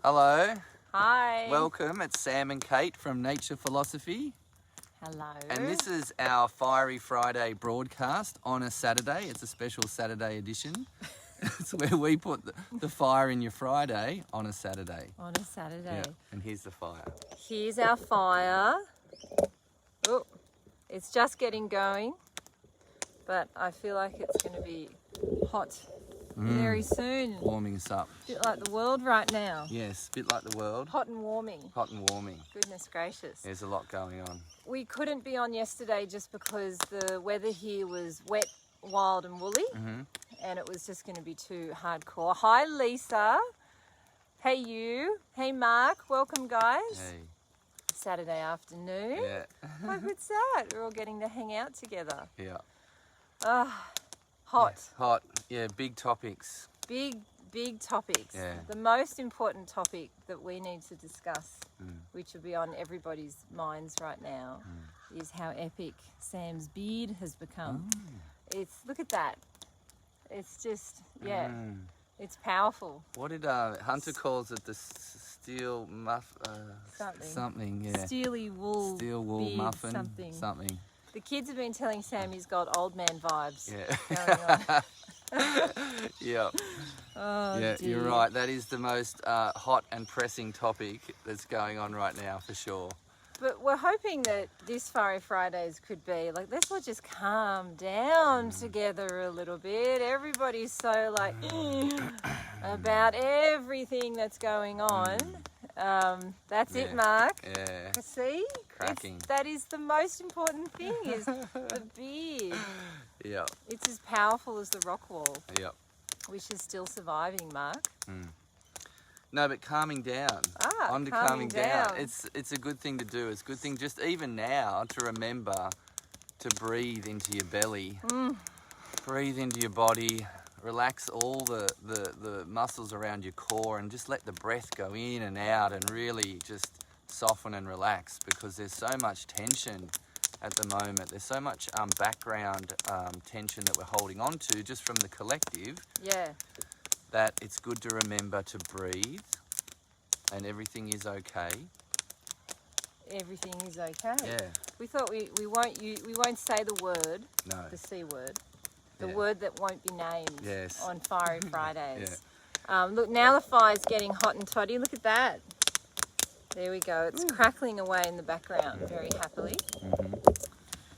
Hello. Hi. Welcome. It's Sam and Kate from Nature Philosophy. Hello. And this is our Fiery Friday broadcast on a Saturday. It's a special Saturday edition. It's where we put the fire in your Friday on a Saturday. On a Saturday. Yeah. And here's the fire. Here's our fire. Oh, it's just getting going, but I feel like it's going to be hot very soon. Warming us up. A bit like the world right now. Yes, a bit like the world. Hot and warming. Hot and warming. Goodness gracious. There's a lot going on. We couldn't be on yesterday just because the weather here was wet, wild and woolly. And it was just going to be too hardcore. Hi, Lisa. Hey, you. Hey, Mark. Welcome, guys. Hey. Saturday afternoon. Yeah. How good's that? We're all getting to hang out together. Yeah. Hot. Hot. Yeah, big topics. Big topics. Yeah. The most important topic that we need to discuss, which will be on everybody's minds right now, is how epic Sam's beard has become. Look at that. It's just, it's powerful. What did Hunter calls it? The steel something, yeah. Steely wool. Steel wool beard, muffin. Something. The kids have been telling Sam he's got old man vibes. Yeah. Yeah. Oh, yeah, dear. you're right. That is the most hot and pressing topic that's going on right now, for sure. But we're hoping that this Fiery Fridays could be like, let's all just calm down together a little bit. Everybody's so like about everything that's going on. That's it, Mark. Yeah. See? Cracking. That is the most important thing, is the beard. Yeah. It's as powerful as the rock wall, Yeah. which is still surviving, Mark. No, but calming down. On to calming calming down. down. It's a good thing to do. It's a good thing just even now to remember to breathe into your belly. Breathe into your body. Relax all the muscles around your core and just let the breath go in and out and really just soften and relax, because there's so much tension at the moment. There's so much background tension that we're holding on to just from the collective. Yeah. That it's good to remember to breathe and everything is okay. Everything is okay. Yeah. We thought we won't say the word, No. the C word, the Yeah. word that won't be named Yes. on Fiery Fridays. Look, now the fire's getting hot and toddy. Look at that. There we go. It's crackling away in the background very happily.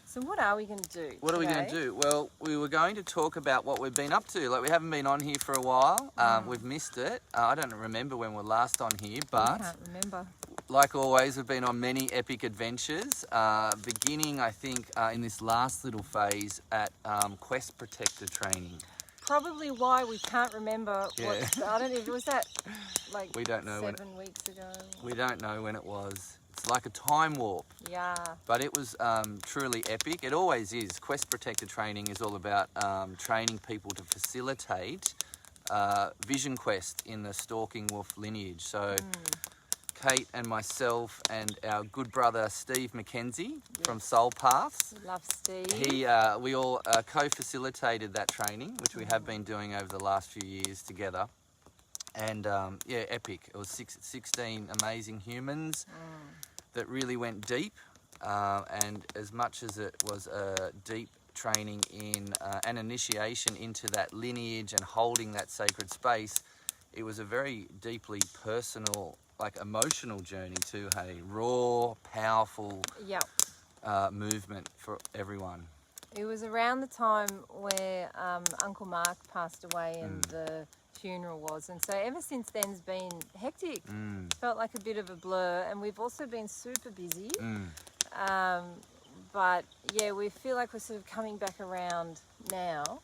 So what are we going to do What are we going to do? Well, we were going to talk about what we've been up to. Like, we haven't been on here for a while. We've missed it. I don't remember when we were last on here, but I can't remember. like always, we've been on many epic adventures. Beginning, I think, in this last little phase at Quest Protector training. Probably why we can't remember what, I don't know, was that like We don't know 7 weeks ago? We don't know when it was. It's like a time warp. Yeah. But it was truly epic. It always is. Quest Protector training is all about training people to facilitate vision quest in the stalking wolf lineage. So Kate and myself and our good brother Steve McKenzie from Soul Paths. Love Steve. We all co-facilitated that training, which we have been doing over the last few years together. And yeah, epic. It was 16 amazing humans that really went deep. And as much as it was a deep training in an initiation into that lineage and holding that sacred space, it was a very deeply personal, like emotional journey too. Hey, raw, powerful movement for everyone. It was around the time where Uncle Mark passed away and the funeral was, and so ever since then's been hectic. Felt like a bit of a blur, and we've also been super busy. But yeah, we feel like we're sort of coming back around now,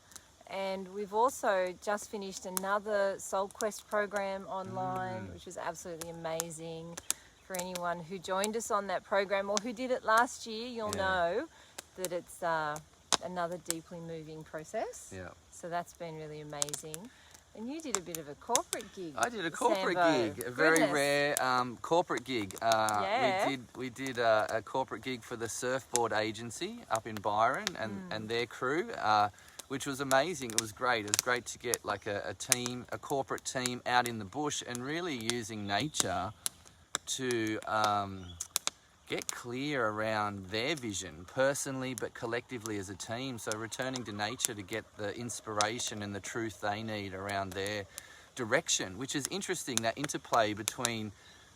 and we've also just finished another Soul Quest program online, which was absolutely amazing. For anyone who joined us on that program or who did it last year, you'll know that it's another deeply moving process. Yeah. So that's been really amazing. And you did a bit of a corporate gig. I did a corporate Sambo. gig, a very rare corporate gig. Yeah. We did a corporate gig for the Surfboard Agency up in Byron and their crew. which was amazing. It was great. It was great to get like a team, a corporate team out in the bush and really using nature to get clear around their vision personally, but collectively as a team. So returning to nature to get the inspiration and the truth they need around their direction, which is interesting, that interplay between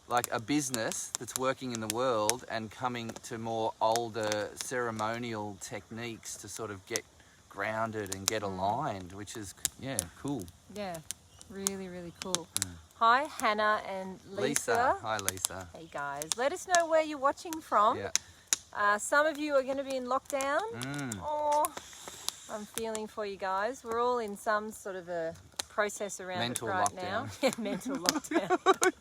like a business that's working in the world and coming to more older ceremonial techniques to sort of get grounded and get aligned, which is, yeah, cool. Yeah, really, really cool. Hi, Hannah and Lisa. Hi, Lisa. Hey, guys. Let us know where you're watching from. Yeah. Some of you are going to be in lockdown. Mm. Oh, I'm feeling for you guys. We're all in some sort of a process around Mental it right lockdown. now. Yeah, mental lockdown.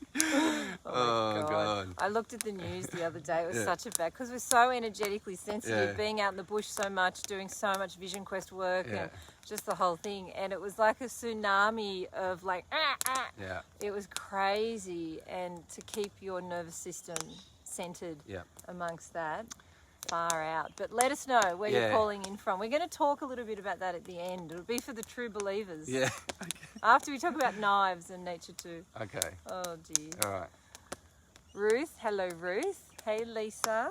Oh, my God. I looked at the news the other day. It was Yeah. such a bad, because we're so energetically sensitive, Yeah. being out in the bush so much, doing so much Vision Quest work, Yeah. and just the whole thing. And it was like a tsunami of like, Yeah. It was crazy. And to keep your nervous system centered Yeah. amongst that, far out. But let us know where you're Yeah. calling in from. We're going to talk a little bit about that at the end. It'll be for the true believers. Yeah. After we talk about knives and nature too. Okay. Oh dear. All right. Ruth, hello Ruth. Hey Lisa.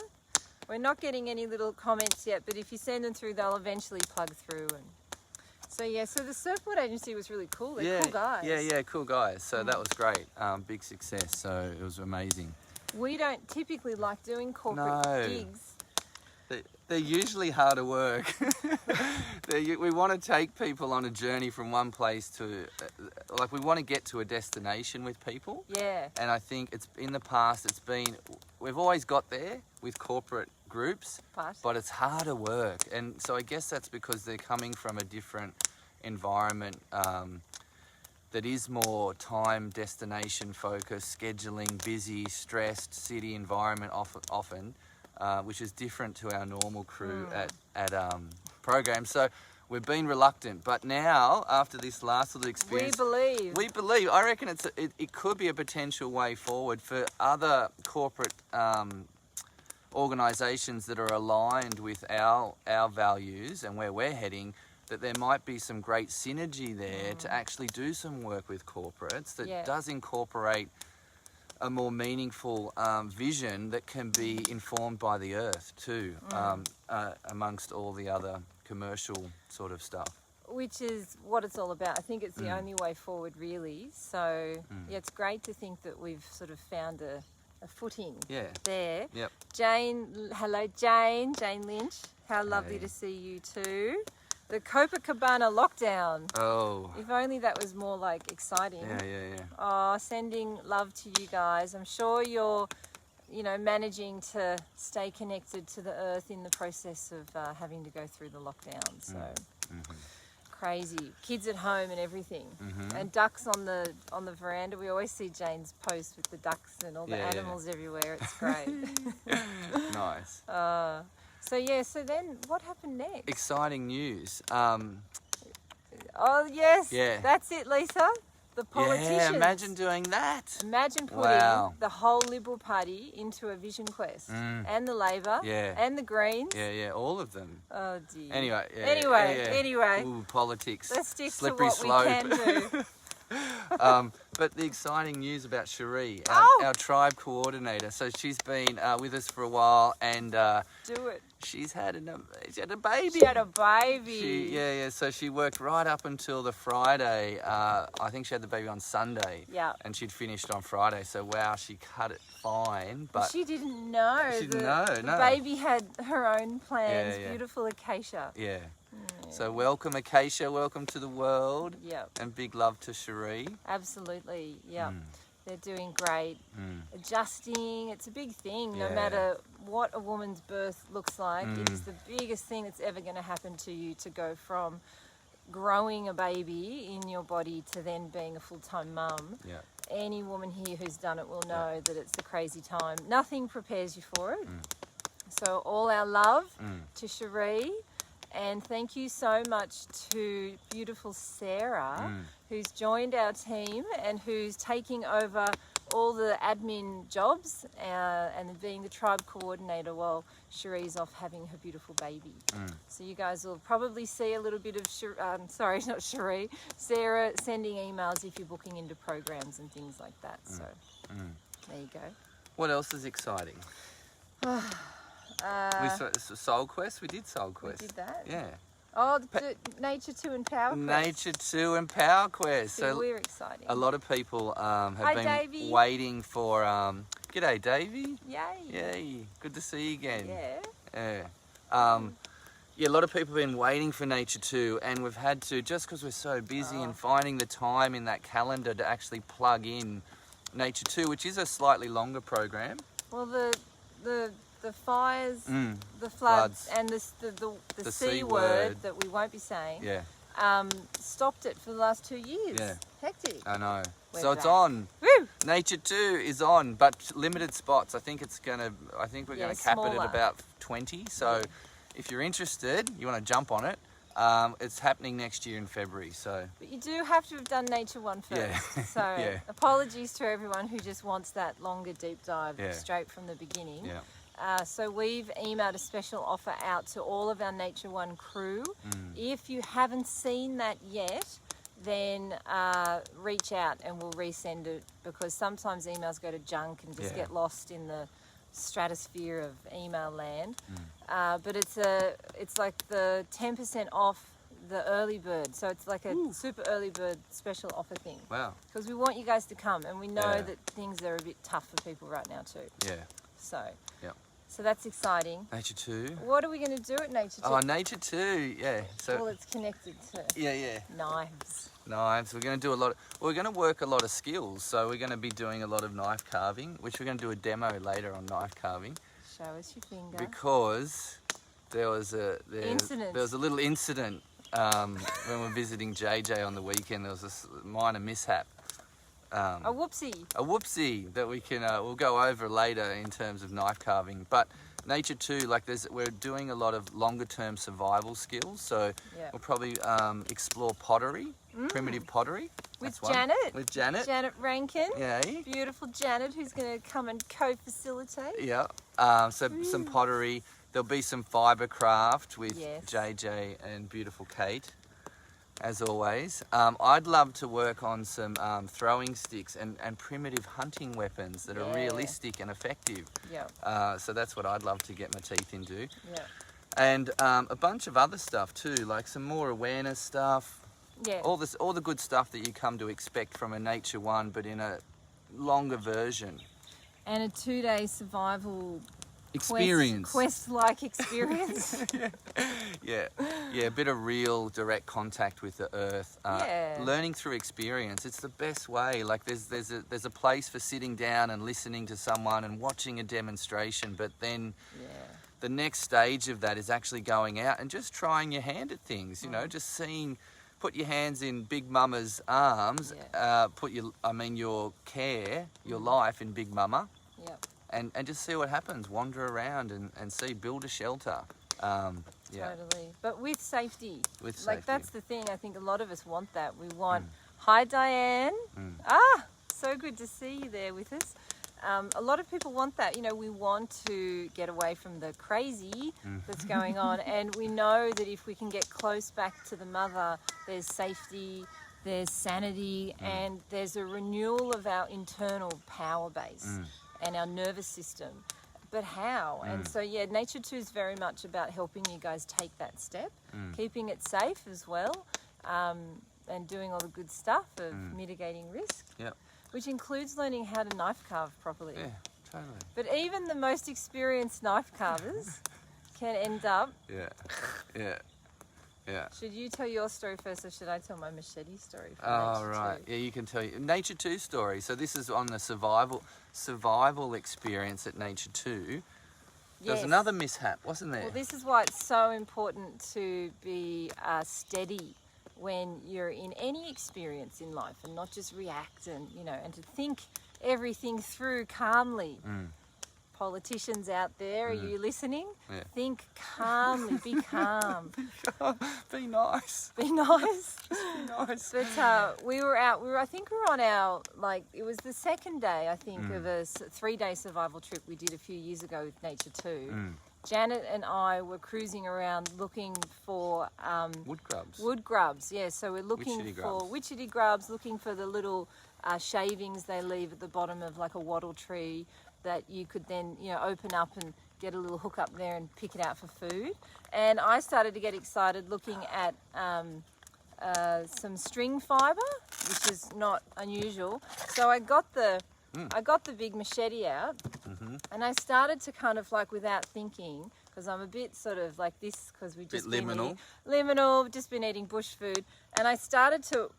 We're not getting any little comments yet, but if you send them through, they'll eventually plug through. And so yeah, so the Surfboard Agency was really cool. They're cool guys. Yeah, cool guys. So that was great. Big success. So it was amazing. We don't typically like doing corporate No. gigs. They're usually harder work. We want to take people on a journey from one place to, like, we want to get to a destination with people. Yeah. And I think it's in the past, we've always got there with corporate groups, but it's harder work. And so I guess that's because they're coming from a different environment that is more time, destination focused, scheduling, busy, stressed city environment often. Which is different to our normal crew at programs. So we've been reluctant, but now after this last little experience, we believe. I reckon it could be a potential way forward for other corporate organisations that are aligned with our values and where we're heading. That there might be some great synergy there to actually do some work with corporates that does incorporate a more meaningful vision that can be informed by the earth too, amongst all the other commercial sort of stuff. Which is what it's all about. I think it's the only way forward, really. So yeah, it's great to think that we've sort of found a footing there. Yep. Jane, hello Jane Lynch. How lovely to see you too. The Copacabana lockdown. Oh. If only that was more like exciting. Yeah. Oh, sending love to you guys. I'm sure you're, managing to stay connected to the earth in the process of having to go through the lockdown. So crazy. Kids at home and everything. And ducks on the veranda. We always see Jane's post with the ducks and all the animals everywhere. It's great. Nice. So then what happened next? Exciting news. Oh, yes. Yeah. That's it, Lisa. The politicians. Yeah, imagine doing that. Imagine putting the whole Liberal Party into a Vision Quest. And the Labor. Yeah. And the Greens. Yeah, all of them. Oh, dear. Anyway. Ooh, politics. Let's stick Slippery to what we can do. But the exciting news about Cherie, Oh! our tribe coordinator. So she's been with us for a while, and Do it. she had a baby. She had a baby. Yeah. So she worked right up until the Friday. I think she had the baby on Sunday. Yeah. And she'd finished on Friday. So wow, she cut it fine. But She didn't know. She didn't know, The no. baby had her own plans. Yeah. Beautiful Acacia. yeah. So welcome Acacia, welcome to the world. Yep. And big love to Cherie. Absolutely. Yeah. They're doing great. Adjusting, it's a big thing. No matter what a woman's birth looks like, it is the biggest thing that's ever going to happen to you, to go from growing a baby in your body to then being a full-time mum. Yeah. Any woman here who's done it will know that it's a crazy time. Nothing prepares you for it. So all our love to Cherie. And thank you so much to beautiful Sarah, who's joined our team and who's taking over all the admin jobs and being the tribe coordinator while Cherie's off having her beautiful baby. So you guys will probably see a little bit of, sorry, not Cherie, Sarah sending emails if you're booking into programs and things like that. So there you go. What else is exciting? Soul Quest. We did Soul Quest. We did that? Yeah. Oh, Nature 2 and Power Quest. Nature 2 and Power Quest. So we're exciting. A lot of people have been Davey. waiting for... G'day, Davey. Yay. Yay. Good to see you again. Yeah. Yeah, a lot of people have been waiting for Nature 2, and we've had to, just because we're so busy and finding the time in that calendar to actually plug in Nature 2, which is a slightly longer program. Well, the fires, the floods, and the C word that we won't be saying, stopped it for the last 2 years. Yeah. Hectic. I know. We're So it's back. on. Woo! Nature 2 is on, but limited spots. I think we're gonna cap it smaller. at about 20. So if you're interested, you want to jump on it. It's happening next year in February. So. But you do have to have done Nature 1 first. Yeah. So Yeah. apologies to everyone who just wants that longer deep dive Yeah. straight from the beginning. Yeah. So we've emailed a special offer out to all of our Nature 1 crew. If you haven't seen that yet, then reach out and we'll resend it, because sometimes emails go to junk and just get lost in the stratosphere of email land. But it's like the 10% off the early bird, so it's like a super early bird special offer thing. Wow. Because we want you guys to come, and we know that things are a bit tough for people right now too. Yeah. So. Yeah. So that's exciting. Nature 2. What are we going to do at Nature 2? Oh, Nature 2. Yeah. So. Well, it's connected to Yeah. knives. Knives. We're going to do we're going to work a lot of skills. So we're going to be doing a lot of knife carving, which we're going to do a demo later on knife carving. Show us your finger. Because there was a little incident when we were visiting JJ on the weekend. There was a minor mishap. A whoopsie. A whoopsie that we'll go over later in terms of knife carving. But Nature 2, we're doing a lot of longer term survival skills. So we'll probably explore pottery, primitive pottery. With Janet. With Janet. Janet Rankin. Yay. Beautiful Janet, who's going to come and co-facilitate. Yeah. Some pottery. There'll be some fibre craft with JJ and beautiful Kate, as always. I'd love to work on some throwing sticks and primitive hunting weapons that are realistic and effective. Yeah. So that's what I'd love to get my teeth into. Yeah. And a bunch of other stuff too, like some more awareness stuff. Yeah. All the good stuff that you come to expect from a Nature 1, but in a longer version. And a 2-day survival experience. Quest-like experience. Yeah, a bit of real direct contact with the earth. Learning through experience. It's the best way. Like there's a place for sitting down and listening to someone and watching a demonstration, but then the next stage of that is actually going out and just trying your hand at things. You know, just seeing. Put your hands in Big Mama's arms. Put your life in Big Mama. Yeah. And just see what happens. Wander around and see. Build a shelter. Totally. But with safety. With safety. Like that's the thing. I think a lot of us want that. We want. Hi, Diane. So good to see you there with us. A lot of people want that. You know, we want to get away from the crazy that's going on, and we know that if we can get close back to the mother, there's safety, there's sanity, and there's a renewal of our internal power base and our nervous system. But how? And so, Nature 2 is very much about helping you guys take that step, keeping it safe as well, and doing all the good stuff of mitigating risk. Yep. Which includes learning how to knife carve properly. Yeah, totally. But even the most experienced knife carvers can end up... Yeah. Should you tell your story first, or should I tell my machete story for Nature right. 2? Yeah, you can tell your Nature 2 story. So this is on the survival experience at Nature 2. There was another mishap, wasn't there? Well, this is why it's so important to be steady when you're in any experience in life, and not just react and to think everything through calmly. politicians out there, are you listening? Yeah. Think calmly, be calm. Be nice. Be nice. Be nice. But we were out, I think we were on our, like, it was the second day, I think, of a 3-day survival trip we did a few years ago with Nature 2. Janet and I were cruising around looking for Wood grubs. wood grubs, yeah. So we're looking Witchetty for grubs. witchetty grubs, looking for the little shavings they leave at the bottom of like a wattle tree that you could then, you know, open up and get a little hook up there and pick it out for food. And I started to get excited looking at some string fibre, which is not unusual. So I got the big machete out, and I started to kind of like, without thinking, because I'm a bit sort of like this, because we just been liminal, just been eating bush food, and I started to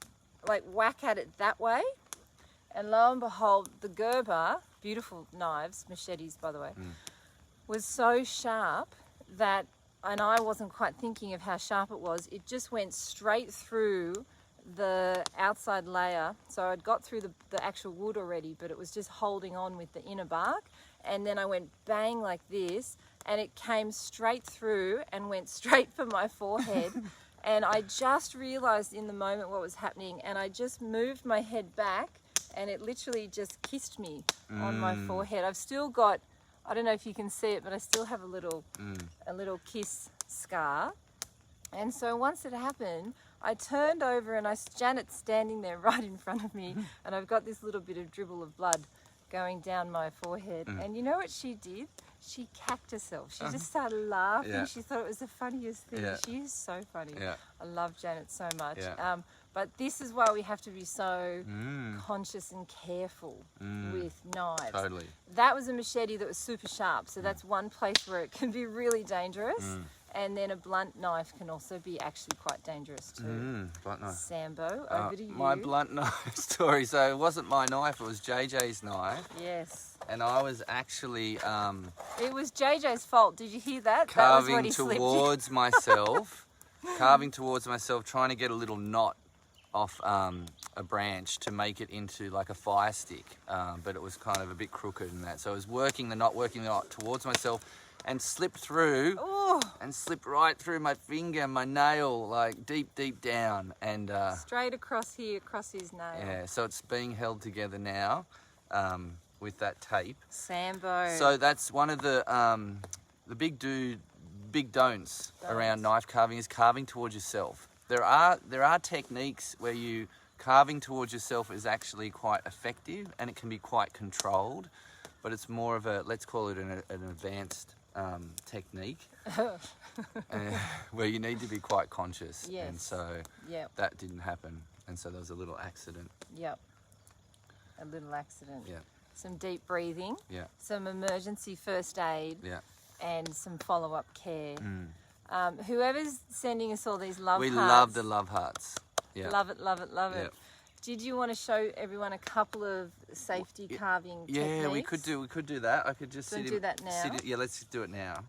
like whack at it that way, and lo and behold, the Gerber, beautiful knives, machetes by the way, was so sharp that, and I wasn't quite thinking of how sharp it was, it just went straight through the outside layer. So I'd got through the actual wood already, but it was just holding on with the inner bark, and then I went bang like this, and it came straight through and went straight for my forehead. And I just realized in the moment what was happening, and I just moved my head back, and it literally just kissed me on my forehead. I've still got, I don't know if you can see it, but I still have a little kiss scar. And so once it happened, I turned over, and Janet's standing there right in front of me, and I've got this little bit of dribble of blood going down my forehead. And you know what she did? She cacked herself. She just started laughing. Yeah. She thought it was the funniest thing. Yeah. She is so funny. Yeah. I love Janet so much. Yeah. But this is why we have to be so conscious and careful with knives. Totally. That was a machete that was super sharp, so that's one place where it can be really dangerous. And then a blunt knife can also be actually quite dangerous too. Blunt knife. Sambo, over to you. My blunt knife story. So it wasn't my knife, it was JJ's knife. Yes. And I was actually It was JJ's fault. Did you hear that? carving that was what he towards myself, trying to get a little knot off a branch to make it into like a fire stick, but it was kind of a bit crooked and that. So I was working the knot towards myself, and slipped through, and slipped right through my finger, my nail, like deep down, and straight across here, across his nail. yeah. So it's being held together now with that tape. Sambo. So that's one of the big don'ts around knife carving, is carving towards yourself. There are techniques where carving towards yourself is actually quite effective, and it can be quite controlled, but it's more of a, let's call it an advanced technique where you need to be quite conscious. Yes. And so that didn't happen, and so there was a little accident. Yep. A little accident. Yeah. Some deep breathing. Yeah. Some emergency first aid. Yeah. And some follow-up care. Whoever's sending us all these love We hearts. love the love hearts. Yeah. Love it, love it, love Yeah. it. Did you want to show everyone a couple of safety carving techniques? Yeah, we could do that. I could just So do that now? Yeah, let's just do it now.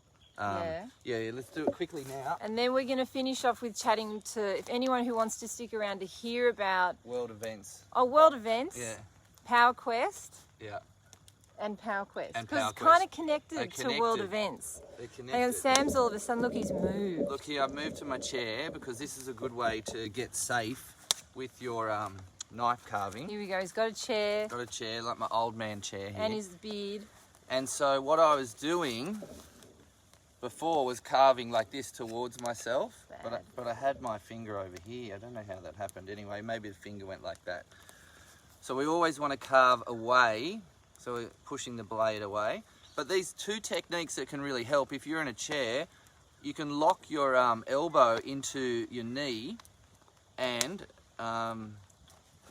Yeah, let's do it quickly now. And then we're going to finish off with chatting to, if anyone who wants to stick around to hear about World events. world events, Yeah. Power Quest, Yeah. and Power Quest. And Because Power it's kind of Quest. connected They're to world connected. events. They're connected. Hang on, Sam's all of a sudden, look, he's moved. Look here, I've moved to my chair because this is a good way to get safe with your knife carving. Here we go, he's got a chair Got a chair, like my old man chair here. and his beard. And so what I was doing before was carving like this towards myself, but I had my finger over here. I don't know how that happened. Anyway, maybe the finger went like that. So we always want to carve away, so we're pushing the blade away. But these two techniques that can really help, if you're in a chair, you can lock your elbow into your knee, and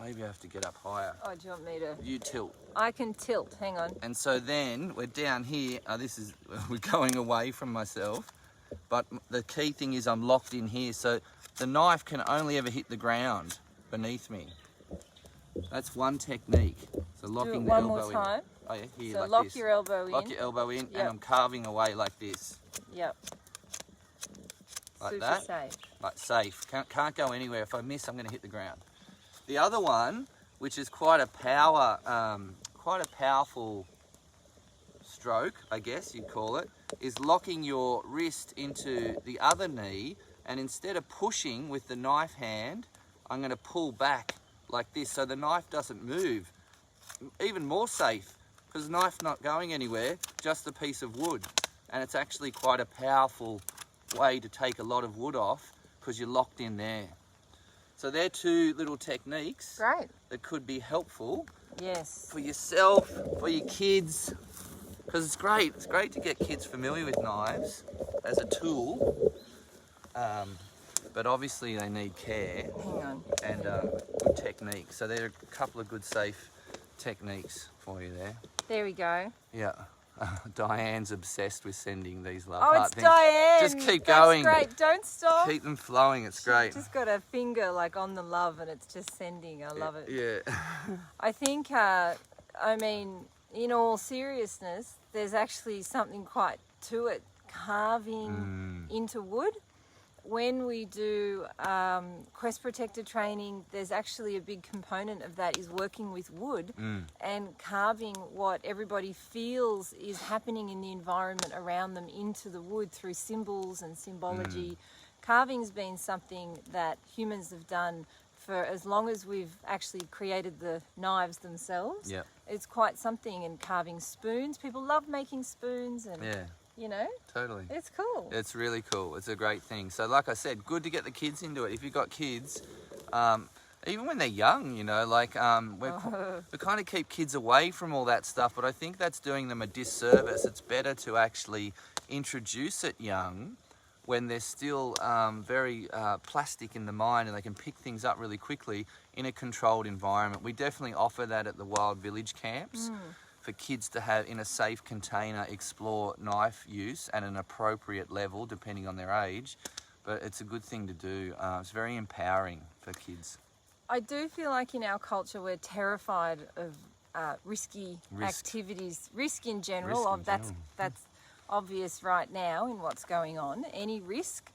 maybe I have to get up higher. Oh, do you want me to? You tilt. I can tilt, hang on. And so then we're down here. We're going away from myself, but the key thing is I'm locked in here, so the knife can only ever hit the ground beneath me. That's one technique. So locking the elbow in. One more time. Oh yeah, here, So like lock this. your elbow in. Lock your elbow in, Yep. and I'm carving away like this, Yep. like Super that, safe. like safe. Can't go anywhere. If I miss, I'm going to hit the ground. The other one, which is quite a powerful stroke, I guess you'd call it, is locking your wrist into the other knee, and instead of pushing with the knife hand, I'm going to pull back like this so the knife doesn't move. Even more safe, because the knife's not going anywhere, just a piece of wood. And it's actually quite a powerful way to take a lot of wood off because you're locked in there. So they're two little techniques that could be helpful for yourself, for your kids, because it's great. It's great to get kids familiar with knives as a tool, but obviously they need care and good technique. So there are a couple of good safe techniques for you there. There we go. Yeah. Diane's obsessed with sending these love heart things. Diane! Just keep going. That's great. Don't stop. Keep them flowing. It's great. She's just got her finger like on the love and it's just sending. I love it. Yeah. I think, I mean, in all seriousness, there's actually something quite to it. Carving into wood. When we do quest protector training, there's actually a big component of that is working with wood and carving what everybody feels is happening in the environment around them into the wood through symbols and symbology. Carving's been something that humans have done for as long as we've actually created the knives themselves. Yep. It's quite something. And carving spoons, people love making spoons and you know? Totally. It's cool. It's really cool. It's a great thing. So like I said, good to get the kids into it. If you've got kids, even when they're young, you know, like we kind of keep kids away from all that stuff, but I think that's doing them a disservice. It's better to actually introduce it young when they're still very plastic in the mind and they can pick things up really quickly in a controlled environment. We definitely offer that at the Wild Village camps. For kids to have in a safe container explore knife use at an appropriate level depending on their age, but it's a good thing to do. It's very empowering for kids. I do feel like in our culture we're terrified of risky activities, risk in general. That's obvious right now in what's going on, any risk.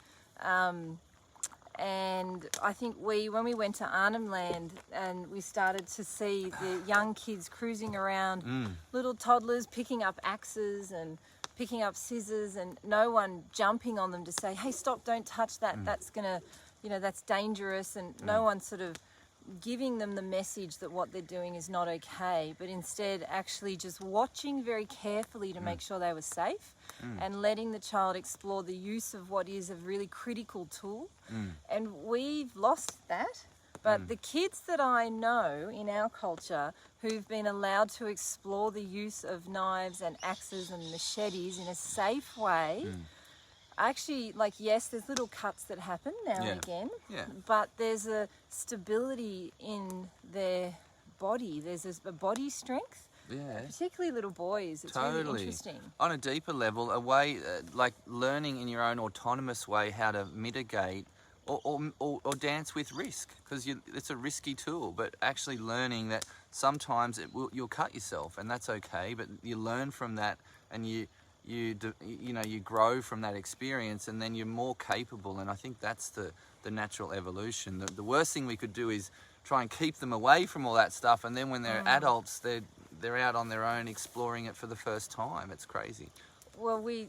And I think when we went to Arnhem Land and we started to see the young kids cruising around, little toddlers picking up axes and picking up scissors and no one jumping on them to say, hey, stop, don't touch that, that's gonna, you know, that's dangerous, and no one sort of giving them the message that what they're doing is not okay, but instead actually just watching very carefully to make sure they were safe and letting the child explore the use of what is a really critical tool. And we've lost that. But the kids that I know in our culture who've been allowed to explore the use of knives and axes and machetes in a safe way, actually, like, yes, there's little cuts that happen now and again, but there's a stability in their body. There's a body strength. Yeah. Particularly little boys. It's really interesting. On a deeper level, a way, like learning in your own autonomous way how to mitigate or dance with risk, because it's a risky tool, but actually learning that sometimes you'll cut yourself and that's okay, but you learn from that and you grow from that experience and then you're more capable, and I think that's the natural evolution. The worst thing we could do is try and keep them away from all that stuff, and then when they're adults, they're out on their own exploring it for the first time. It's crazy. Well, we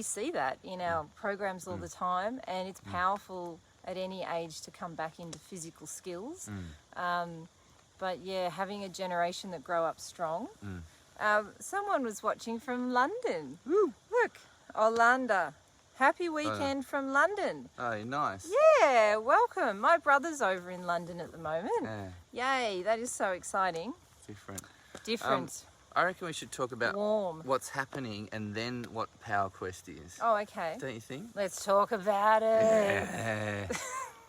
see that in our programs all the time, and it's powerful at any age to come back into physical skills. But yeah, having a generation that grow up strong. Someone was watching from London. Woo. Look, Orlando. Happy weekend from London. Oh, nice. Yeah, welcome. My brother's over in London at the moment. Yay, that is so exciting. Different. I reckon we should talk about warm. What's happening and then what Power Quest is. Oh, okay. Don't you think? Let's talk about it. Yeah.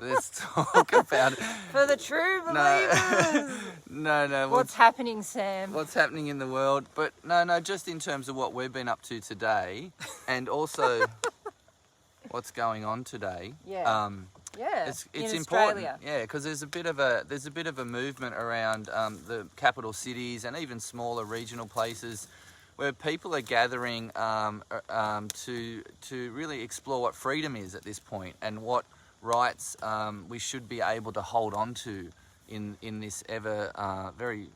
Let's talk about it. For the true believers. No. What's happening, Sam? What's happening in the world? But no, just in terms of what we've been up to today, and also what's going on today. Yeah. It's important. Yeah, because there's a bit of a movement around the capital cities and even smaller regional places where people are gathering to really explore what freedom is at this point and what rights we should be able to hold on to in this ever very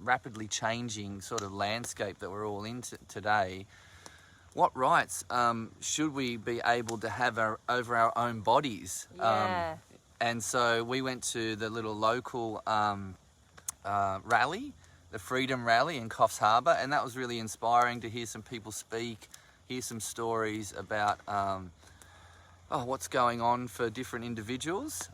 rapidly changing sort of landscape that we're all in today, what rights should we be able to have over our own bodies? Yeah. And so we went to the little local rally, the Freedom Rally in Coffs Harbour, and that was really inspiring to hear some people speak, hear some stories about what's going on for different individuals.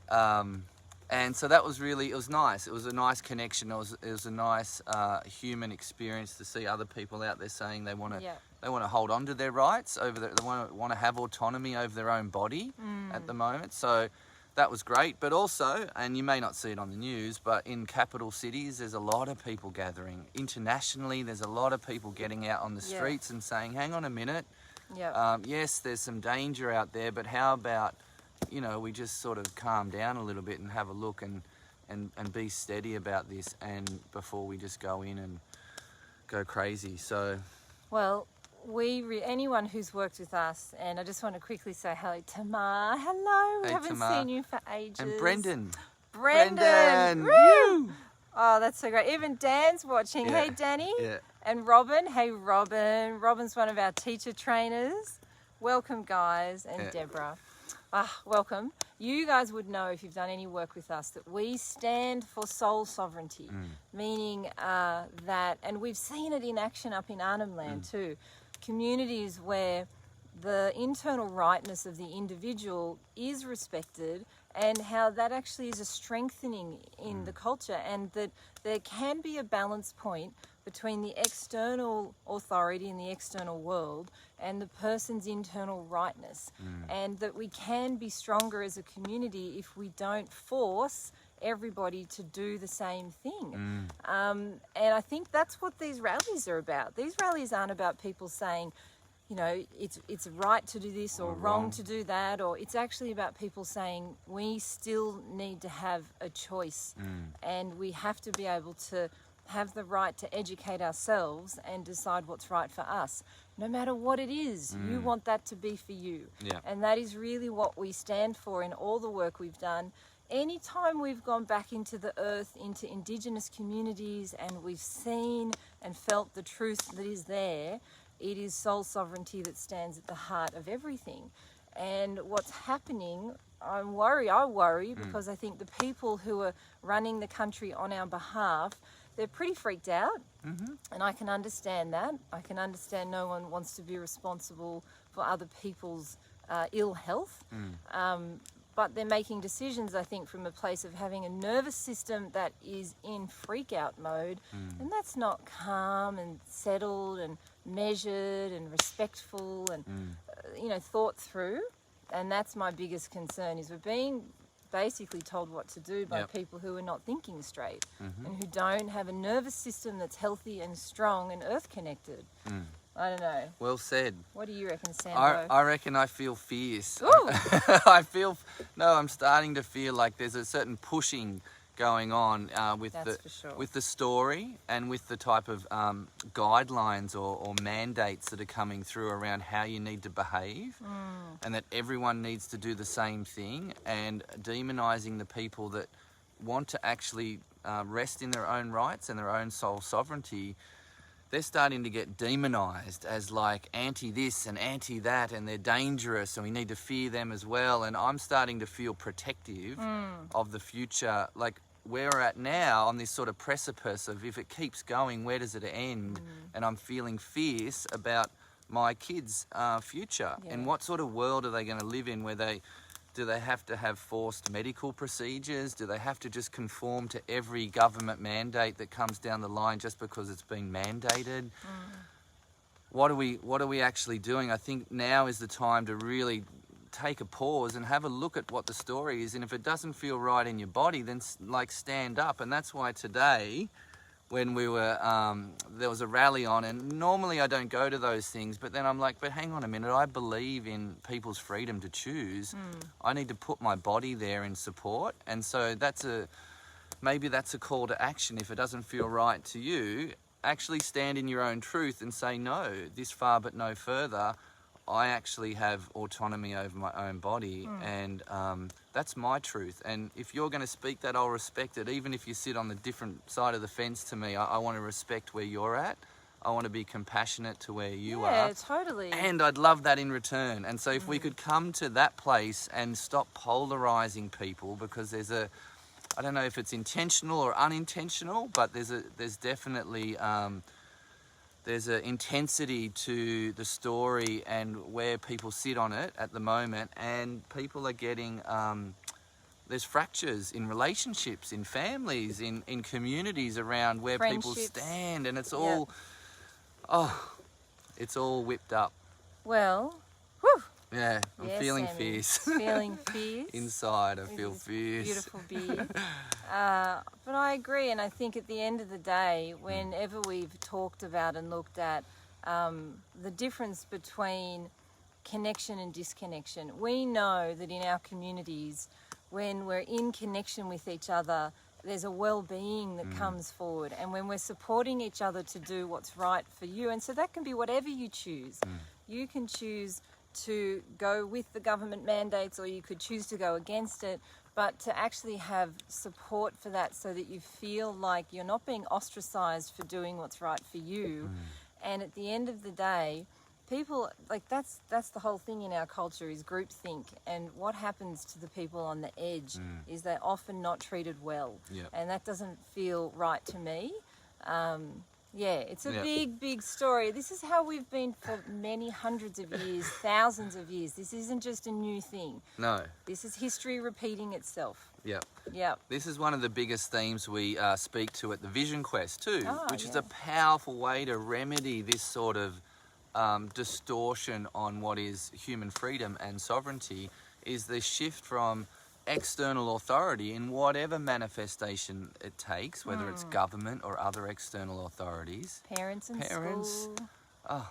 And so that was really, it was nice. It was a nice connection. It was a nice human experience to see other people out there saying they want to hold on to their rights they want to have autonomy over their own body at the moment. So that was great. But also, and you may not see it on the news, but in capital cities, there's a lot of people gathering. Internationally, there's a lot of people getting out on the streets and saying, hang on a minute. Yes, there's some danger out there, but how about, we just sort of calm down a little bit and have a look and be steady about this, and before we just go in and go crazy. So, well, anyone who's worked with us, and I just want to quickly say hello, Tamar. Hello, we haven't seen you for ages. And Brendan. Woo! Oh, that's so great. Even Dan's watching. Yeah. Hey, Danny. Yeah. And Robin. Hey, Robin. Robin's one of our teacher trainers. Welcome, guys. And Deborah. Welcome. You guys would know, if you've done any work with us, that we stand for soul sovereignty, meaning that, and we've seen it in action up in Arnhem Land too, communities where the internal rightness of the individual is respected, and how that actually is a strengthening in the culture, and that there can be a balance point between the external authority in the external world and the person's internal rightness, and that we can be stronger as a community if we don't force everybody to do the same thing. And I think that's what these rallies are about. These rallies aren't about people saying, it's right to do this or wrong to do that, or it's actually about people saying we still need to have a choice, and we have to be able to have the right to educate ourselves and decide what's right for us. No matter what it is, you want that to be for you. Yeah. And that is really what we stand for in all the work we've done. Anytime we've gone back into the earth, into Indigenous communities, and we've seen and felt the truth that is there, it is soul sovereignty that stands at the heart of everything. And what's happening, I worry because I think the people who are running the country on our behalf, they're pretty freaked out, and I can understand that. I can understand no one wants to be responsible for other people's ill health, but they're making decisions, I think, from a place of having a nervous system that is in freak-out mode, and that's not calm and settled and measured and respectful and, thought through. And that's my biggest concern, is we're being basically told what to do by people who are not thinking straight and who don't have a nervous system that's healthy and strong and earth connected. I don't know. Well said. What do you reckon, Sandro? I reckon I feel fierce. Ooh. I'm starting to feel like there's a certain pushing going on with the story and with the type of guidelines or mandates that are coming through around how you need to behave, and that everyone needs to do the same thing, and demonizing the people that want to actually rest in their own rights and their own soul sovereignty. They're starting to get demonized as like anti this and anti that, and they're dangerous and we need to fear them as well. And I'm starting to feel protective of the future, like where we're at now on this sort of precipice of, if it keeps going, where does it end? And I'm feeling fierce about my kids' future. And what sort of world are they going to live in, where do they have to have forced medical procedures? Do they have to just conform to every government mandate that comes down the line just because it's been mandated? What are we actually doing? I think now is the time to really take a pause and have a look at what the story is. And if it doesn't feel right in your body, then stand up. And that's why today, when we were, there was a rally on, and normally I don't go to those things, but then I'm like, but hang on a minute, I believe in people's freedom to choose. I need to put my body there in support. And so maybe that's a call to action. If it doesn't feel right to you, actually stand in your own truth and say, no, this far but no further. I actually have autonomy over my own body, and That's my truth. And if you're going to speak that, I'll respect it. Even if you sit on the different side of the fence to me, I want to respect where you're at. I want to be compassionate to where you are. Yeah, totally. And I'd love that in return. And so if we could come to that place and stop polarizing people, because there's I don't know if it's intentional or unintentional, but there's definitely there's an intensity to the story and where people sit on it at the moment, and people are getting there's fractures in relationships, in families, in communities around where people stand, and it's all it's all whipped up. Well, whew. Yeah, I'm feeling fierce. Feeling fierce. Inside, I feel fierce. Beautiful beer. But I agree, and I think at the end of the day, whenever we've talked about and looked at the difference between connection and disconnection, we know that in our communities, when we're in connection with each other, there's a well-being that comes forward, and when we're supporting each other to do what's right for you, and so that can be whatever you choose. You can choose to go with the government mandates, or you could choose to go against it, but to actually have support for that so that you feel like you're not being ostracized for doing what's right for you. And at the end of the day, people, like, that's the whole thing in our culture, is groupthink, and what happens to the people on the edge is they're often not treated well. And that doesn't feel right to me. Yeah, it's a big story. This is how we've been for many hundreds of years, thousands of years. This isn't just a new thing. No. This is history repeating itself. Yep. This is one of the biggest themes we speak to at the Vision Quest too, which is a powerful way to remedy this sort of distortion on what is human freedom and sovereignty, is the shift from external authority in whatever manifestation it takes, whether it's government or other external authorities. Parents in school.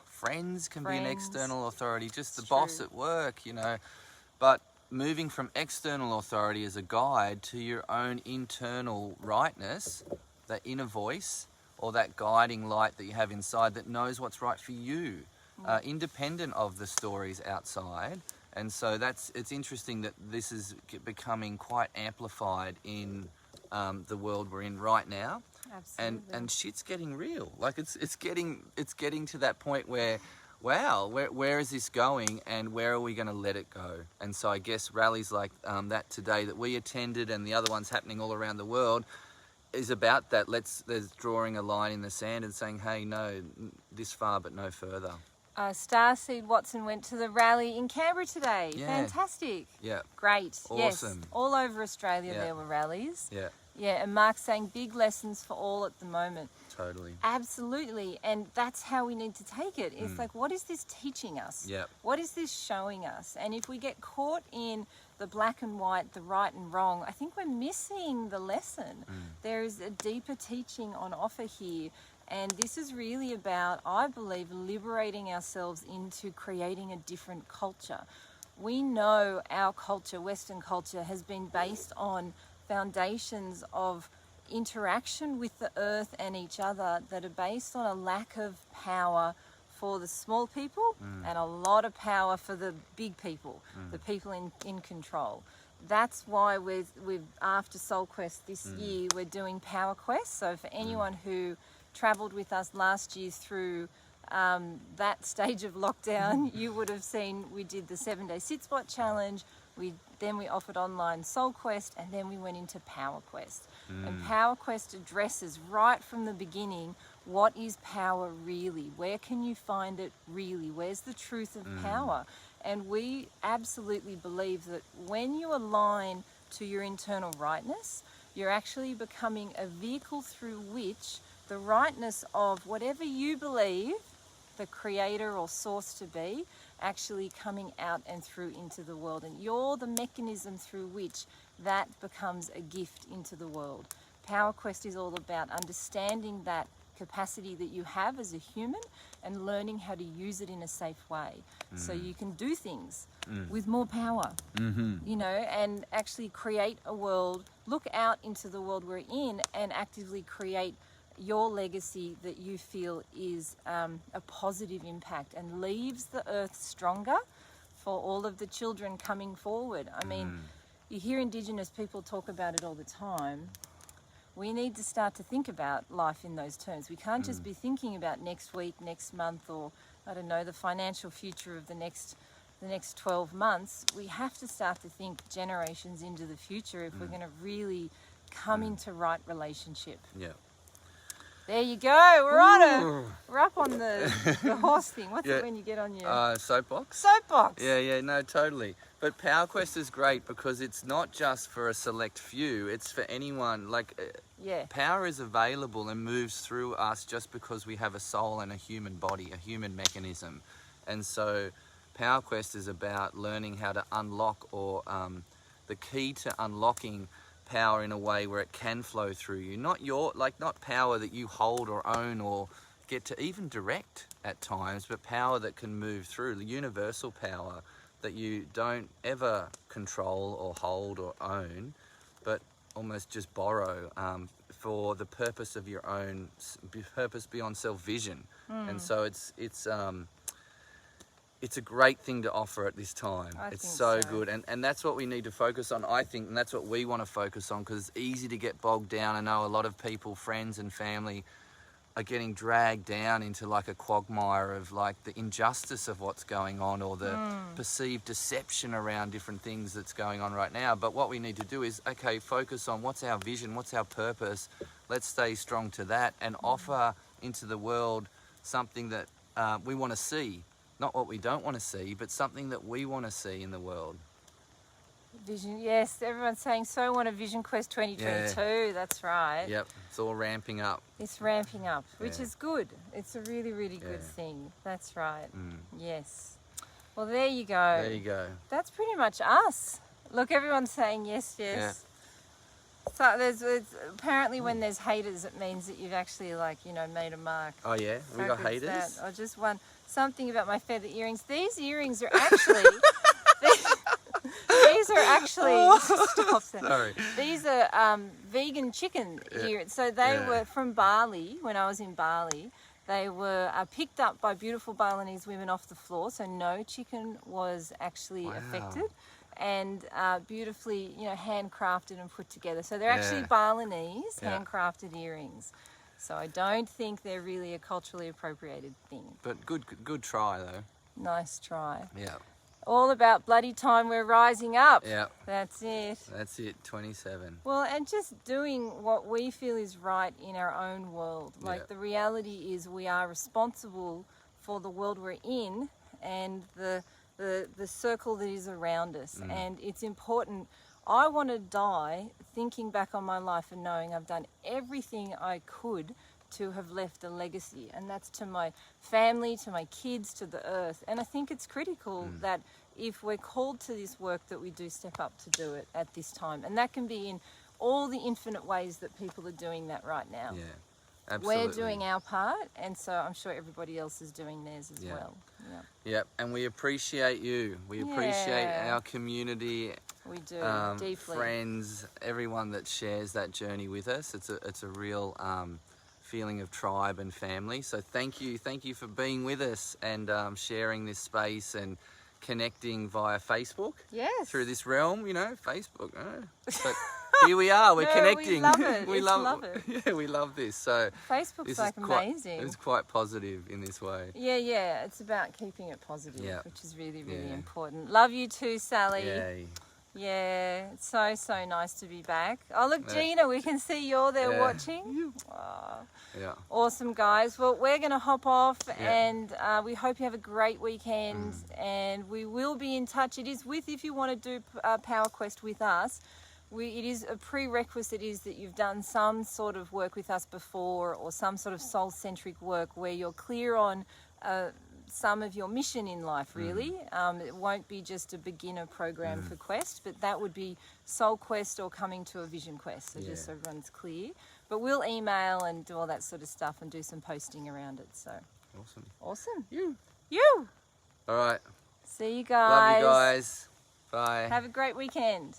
Friends can be an external authority, just the boss at work, you know. But moving from external authority as a guide to your own internal rightness, that inner voice, or that guiding light that you have inside that knows what's right for you, independent of the stories outside. And so it's interesting that this is becoming quite amplified in the world we're in right now. Absolutely. And shit's getting real. Like it's getting to that point where, wow, where is this going, and where are we going to let it go? And so I guess rallies like that today that we attended, and the other ones happening all around the world, is about that. There's drawing a line in the sand and saying, hey, no, this far but no further. Starseed Watson went to the rally in Canberra today. Fantastic. Yeah. Great. Awesome. Yes. All over Australia there were rallies. Yeah. Yeah, and Mark's saying big lessons for all at the moment. Totally. Absolutely. And that's how we need to take it. It's like, what is this teaching us? Yeah. What is this showing us? And if we get caught in the black and white, the right and wrong, I think we're missing the lesson. There is a deeper teaching on offer here. And this is really about, I believe, liberating ourselves into creating a different culture. We know our culture, Western culture, has been based on foundations of interaction with the earth and each other that are based on a lack of power for the small people and a lot of power for the big people, the people in control. That's why we've after Soul Quest this year, we're doing Power Quest. So for anyone who travelled with us last year through that stage of lockdown, you would have seen we did the 7-day sit spot challenge. Then we offered online Soul Quest, and then we went into Power Quest. And Power Quest addresses right from the beginning, what is power really? Where can you find it really? Where's the truth of power? And we absolutely believe that when you align to your internal rightness, you're actually becoming a vehicle through which the rightness of whatever you believe the creator or source to be actually coming out and through into the world. And you're the mechanism through which that becomes a gift into the world. Power Quest is all about understanding that capacity that you have as a human and learning how to use it in a safe way so you can do things with more power, you know, and actually create a world, look out into the world we're in and actively create your legacy that you feel is a positive impact and leaves the earth stronger for all of the children coming forward. I mean, you hear Indigenous people talk about it all the time. We need to start to think about life in those terms. We can't just be thinking about next week, next month, or I don't know, the financial future of the next 12 months. We have to start to think generations into the future if we're going to really come into right relationship. Yeah. There you go. We're up on the horse thing. What's it when you get on your soapbox? soapbox? Yeah, no, totally. But PowerQuest is great because it's not just for a select few. It's for anyone. Power is available and moves through us just because we have a soul and a human body, a human mechanism. And so PowerQuest is about learning how to unlock, or the key to unlocking power in a way where it can flow through you. Not power that you hold or own or get to even direct at times, but power that can move through, the universal power that you don't ever control or hold or own, but almost just borrow for the purpose of your own purpose beyond self-vision. And so it's a great thing to offer at this time. It's so good. And that's what we need to focus on, I think, and that's what we want to focus on, because it's easy to get bogged down. I know a lot of people, friends and family, are getting dragged down into like a quagmire of like the injustice of what's going on, or the perceived deception around different things that's going on right now. But what we need to do is, okay, focus on what's our vision, what's our purpose. Let's stay strong to that and offer into the world something that we want to see. Not what we don't want to see, but something that we want to see in the world. Vision, yes. Everyone's saying, so I want a Vision Quest 2022. Yeah. That's right. Yep. It's all ramping up. It's ramping up, which is good. It's a really, really good thing. That's right. Yes. Well, there you go. There you go. That's pretty much us. Look, everyone's saying yes, yes. Yeah. So apparently when there's haters, it means that you've actually made a mark. Oh yeah, we got haters. Or just something about my feather earrings. These earrings are actually. These are actually. Stop. Sorry. These are vegan chicken earrings. So they were from Bali. When I was in Bali, they were picked up by beautiful Balinese women off the floor. So no chicken was actually affected. And beautifully, handcrafted and put together. So they're actually Balinese handcrafted earrings. So I don't think they're really a culturally appropriated thing. But good try though. Nice try. Yeah. All about bloody time we're rising up. Yeah. That's it. That's it, 27. Well, and just doing what we feel is right in our own world. Like the reality is we are responsible for the world we're in and the circle that is around us. And it's important. I want to die thinking back on my life and knowing I've done everything I could to have left a legacy, and that's to my family, to my kids, to the earth. And I think it's critical that if we're called to this work, that we do step up to do it at this time. And that can be in all the infinite ways that people are doing that right now. Yeah, absolutely. We're doing our part, and so I'm sure everybody else is doing theirs as well. Yep, and we appreciate you. We appreciate our community. We do, deeply. Friends, everyone that shares that journey with us. It's a real feeling of tribe and family. So thank you for being with us and sharing this space and connecting via Facebook. Yes. Through this realm, Facebook. But here we are. We're connecting. We love it. we love it. Yeah, we love this. So Facebook's amazing. It's quite positive in this way. Yeah. It's about keeping it positive, which is really, really important. Love you too, Sally. Yay. Yeah, it's so nice to be back. Oh, look, Gina, we can see you're there watching. Oh. Yeah. Awesome, guys. Well, we're going to hop off and we hope you have a great weekend and we will be in touch. It is if you want to do Power Quest with us, it is a prerequisite is that you've done some sort of work with us before or some sort of soul-centric work where you're clear on some of your mission in life, really. It won't be just a beginner program for Quest, but that would be Soul Quest or coming to a Vision Quest, so just so everyone's clear. But we'll email and do all that sort of stuff and do some posting around it, so. Awesome. You. All right. See you guys. Love you guys. Bye. Have a great weekend.